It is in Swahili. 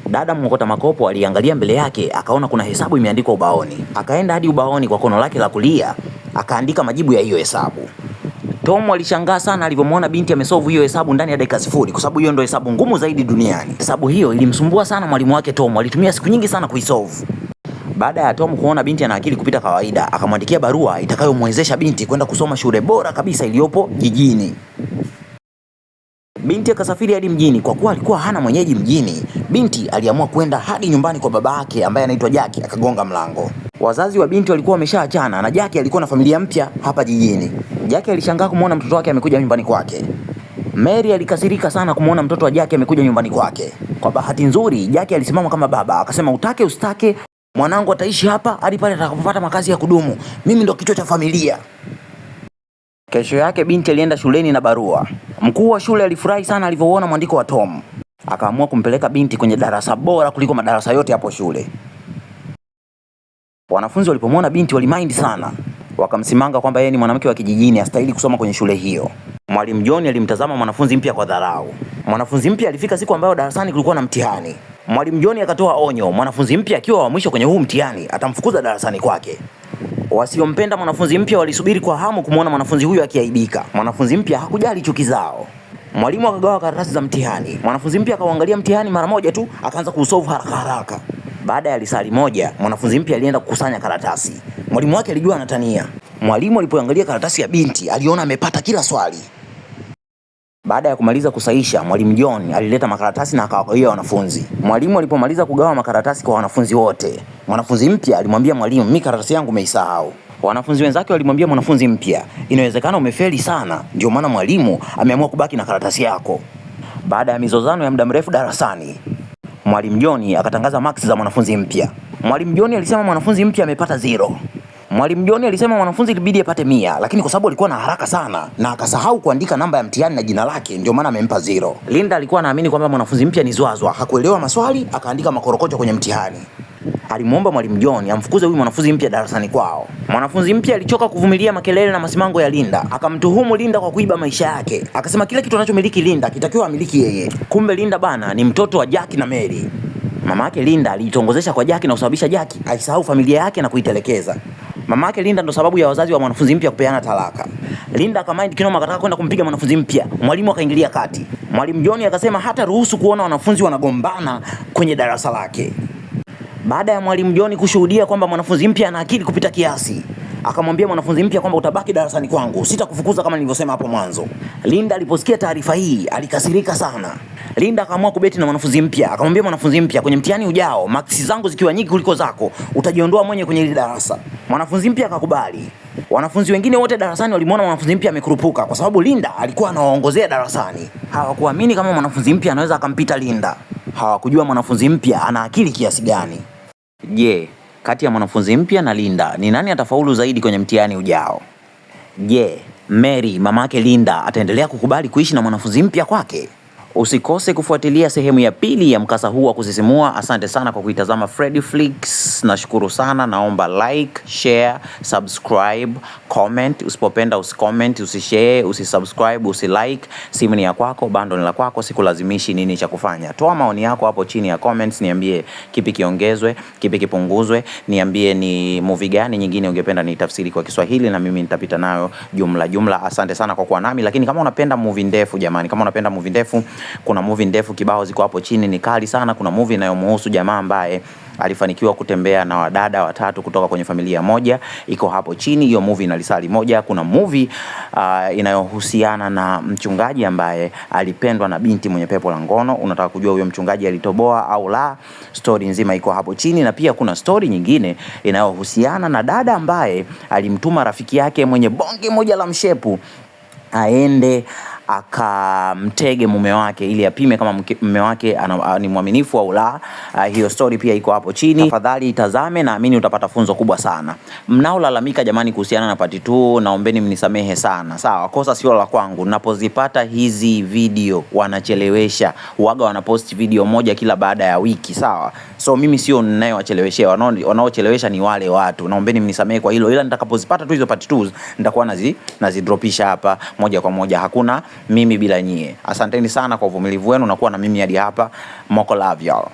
Dada mwokota makopo aliangalia mbele yake, akaona kuna hesabu imeandikwa ubaoni. Akaenda hadi ubaoni kwa kono lake la kulia, akaandika majibu ya hiyo hesabu. Tom alishangaa sana alipomwona binti amesolve hiyo hesabu ndani ya dakika 0, kwa sababu hiyo ndio hesabu ngumu zaidi duniani. Hesabu hiyo ilimsumbua sana mwalimu wake Tom, alitumia siku nyingi sana kuisolve. Baada ya Tom kuona binti ana akili kupita kawaida, akamwandikia barua itakayomwezesha binti kwenda kusoma shule bora kabisa iliyopo jijini. Binti akasafiri hadi mjini. Kwa kuwa alikuwa hana mwenyeji mjini, binti aliamua kwenda hadi nyumbani kwa baba yake ambaye anaitwa Jackie. Akagonga mlango. Wazazi wa binti walikuwa wameshaachana na Jackie alikuwa na familia mpya hapa jijini. Jackie alishangaa kumuona mtoto wake amekuja nyumbani kwake. Mary alikasirika sana kumuona mtoto wa Jackie amekuja nyumbani kwake. Kwa bahati nzuri, Jackie alisimama kama baba, akasema utake ustake, mwanangu ataishi hapa hadi pale atakapopata makazi ya kudumu. Mimi ndo kichwa cha familia. Kesho yake binti alienda shuleni na barua. Mkuu wa shule alifurahi sana alivyoona mwandiko wa Tom. Akaamua kumpeleka binti kwenye darasa bora kuliko madarasa yote hapo shule. Wanafunzi walipomwona binti walimind sana. Wakamsimanga kwamba yeye ni mwanamke wa kijijini, hastahili kusoma kwenye shule hiyo. Mwalimu John alimtazama mwanafunzi mpya kwa dharau. Mwanafunzi mpya alifika siku ambayo darasani kulikuwa na mtihani. Mwalimu John akatoa onyo, mwanafunzi mpya akiwa wa mwisho kwenye huu mtihani atamfukuza darasani kwake. Wasiompenda mwanafunzi mpya walisubiri kwa hamu kumuona mwanafunzi huyo akiaibika. Mwanafunzi mpya hakujali chuki zao. Mwalimu akagawa karatasi za mtihani. Mwanafunzi mpya akaangalia mtihani mara moja tu, akaanza kusolve haraka haraka. Baada ya lisali moja, mwanafunzi mpya alienda kukusanya karatasi. Mwalimu wake alijua anatania. Mwalimu alipoangalia karatasi ya binti, aliona amepata kila swali. Baada ya kumaliza kusahisha, mwalimu John alileta makaratasi na akawagawia wanafunzi. Mwalimu alipomaliza kugawa makaratasi kwa wanafunzi wote, mwanafunzi mpya alimwambia mwalimu, mimi karatasi yangu umeisahau. Wanafunzi wenzake walimwambia mwanafunzi mpya, inawezekana umefeli sana, ndio maana mwalimu ameamua kubaki na karatasi yako. Baada ya mizozano ya muda mrefu darasani, mwalimu John akatangaza marks za mwanafunzi mpya. Mwalimu John alisema mwanafunzi mpya amepata 0. Mwalimu John alisema mwanafunzi ilibidi apate 100, lakini kwa sababu alikuwa na haraka sana na akasahau kuandika namba ya mtihani na jina lake, ndio maana amempa 0. Linda alikuwa anaamini kwamba mwanafunzi mpya ni zwazwa, hakuelewa maswali, akaandika makorokocho kwenye mtihani. Alimuomba mwalimu John amfukuze huyu mwanafunzi mpya darasani kwao. Mwanafunzi mpya alichoka kuvumilia makelele na masimango ya Linda, akamtuhumu Linda kwa kuiba maisha yake. Akasema kila kitu anachomiliki Linda kitakiwa amiliki yeye. Kumbe Linda bana ni mtoto wa Jackie na Mary. Mama yake Linda aliitongozesha kwa Jackie na kusababisha Jackie aisahau familia yake na kuitelekeza. Mama yake Linda ndo sababu ya wazazi wa mwanafunzi mpya kupeana talaka. Linda akamind kinoma, akataka kwenda kumpiga mwanafunzi mpya. Mwalimu akaingilia kati. Mwalimu John akasema hata ruhusu kuona wanafunzi wanagombana kwenye darasa lake. Baada ya mwalimu John kushuhudia kwamba mwanafunzi mpya ana akili kupita kiasi, akamwambia mwanafunzi mpya kwamba utabaki darasani kwangu, sitakufukuza kama nilivyosema hapo mwanzo. Linda aliposikia taarifa hii alikasirika sana. Linda akaamua kubeti na mwanafunzi mpya, akamwambia mwanafunzi mpya, kwenye mtihani ujao maksi zangu zikiwa nyingi kuliko zako, utajiondoa mwenye kwenye ile darasa. Mwanafunzi mpya akakubali. Wanafunzi wengine wote darasani walimuona mwanafunzi mpya amekurupuka kwa sababu Linda alikuwa anawaongozea darasani. Hawakuamini kama mwanafunzi mpya anaweza akampita Linda. Hawakujua mwanafunzi mpya ana akili kiasi gani. Je, kati ya mwanafunzi mpya na Linda ni nani atafaulu zaidi kwenye mtihani ujao? Je, Mary mamake Linda ataendelea kukubali kuishi na mwanafunzi mpya kwake? Usikose kufuatilia sehemu ya pili ya mkasa huu wa kusisimua. Asante sana kwa kuitazama Freddy Flix. Nashukuru sana, naomba like, share, subscribe, comment. Usipopenda usicomment, usishare, usisubscribe, usilike. Simu ni ya kwako, bando ni la kwako, sikulazimishi nini cha kufanya. Toa maoni yako hapo chini ya comments, niambie kipi kiongezwe, kipi kipunguzwe, niambie ni movie gani nyingine ungependa nitafsiri kwa Kiswahili na mimi nitapita nayo jumla. Asante sana kwa kuwa nami, lakini kama unapenda movie ndefu jamani, kama unapenda movie ndefu, kuna movie ndefu kibao ziko hapo chini, ni kali sana. Kuna movie inayomhusu jamaa ambaye alifanikiwa kutembea na wadada watatu kutoka kwenye familia moja, iko hapo chini. Hiyo movie ina lisali moja. Kuna movie inayohusiana na mchungaji ambaye alipendwa na binti mwenye pepo la ngono. Unataka kujua huyo mchungaji alitoboa au la? Story nzima iko hapo chini. Na pia kuna story nyingine inayohusiana na dada ambaye alimtuma rafiki yake mwenye bonge moja la mshepu aende akamtege mume wake ili apime kama mume wake ni mwaminifu au la. Hiyo story pia iko hapo chini. Tafadhali itazame, naamini utapata funzo kubwa sana. Mnaolalamika jamani kuhusiana na part 2, naombeni mnisamehe sana. Sawa, kosa sio la kwangu. Ninapozipata hizi video wanachelewesha. Waga wanapost video moja kila baada ya wiki, sawa? So mimi sio ninayewacheleweshea, wanaochelewesha ni wale watu. Naombeni mnisamehe kwa hilo. Ila nitakapozipata tu hizo part 2 nitakuwa nazidropisha hapa moja kwa moja. Hakuna mimi bila nyie. Asanteni sana kwa uvumilivu wenu na kuwa na mimi hadi hapa. Moko love y'all.